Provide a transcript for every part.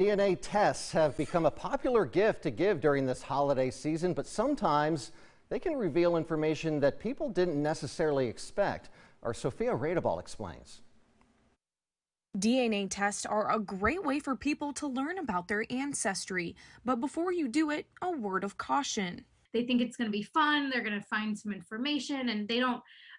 DNA tests have become a popular gift to give during this holiday season, but sometimes they can reveal information that people didn't necessarily expect. Our Sophia Radebal explains. DNA tests are a great way for people to learn about their ancestry, but before you do it, a word of caution. They think it's going to be fun, they're going to find some information, and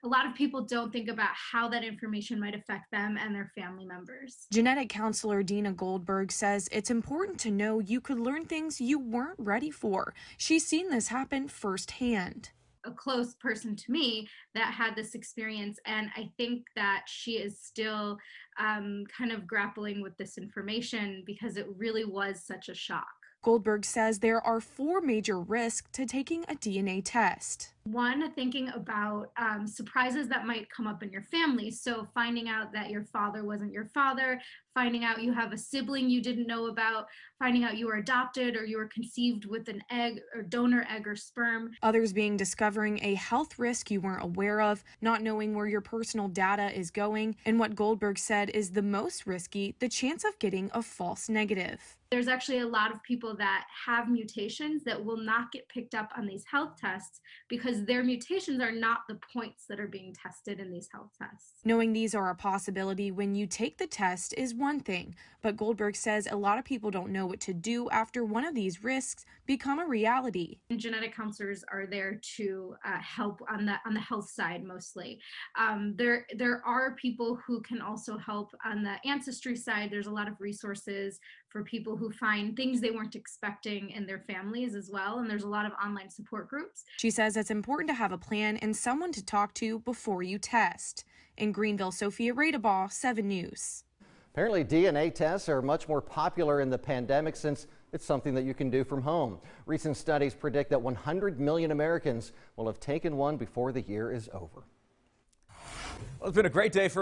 a lot of people don't think about how that information might affect them and their family members. Genetic counselor Dina Goldberg says it's important to know you could learn things you weren't ready for. She's seen this happen firsthand. A close person to me that had this experience, and I think that she is still kind of grappling with this information because it really was such a shock. Goldberg says there are 4 major risks to taking a DNA test. One, thinking about surprises that might come up in your family. So finding out that your father wasn't your father, finding out you have a sibling you didn't know about, finding out you were adopted or you were conceived with an egg or donor egg or sperm. Others being discovering a health risk you weren't aware of, not knowing where your personal data is going, and what Goldberg said is the most risky, the chance of getting a false negative. There's actually a lot of people that have mutations that will not get picked up on these health tests because their mutations are not the points that are being tested in these health tests. Knowing these are a possibility when you take the test is one thing, but Goldberg says a lot of people don't know what to do after one of these risks become a reality. And genetic counselors are there to help on the health side mostly. There are people who can also help on the ancestry side. There's a lot of resources for people who find things they weren't expecting in their families as well, and there's a lot of online support groups. She says it's important to have a plan and someone to talk to before you test. In Greenville, Sophia Radebal, 7 News. Apparently, DNA tests are much more popular in the pandemic since it's something that you can do from home. Recent studies predict that 100 million Americans will have taken one before the year is over. Well, it's been a great day for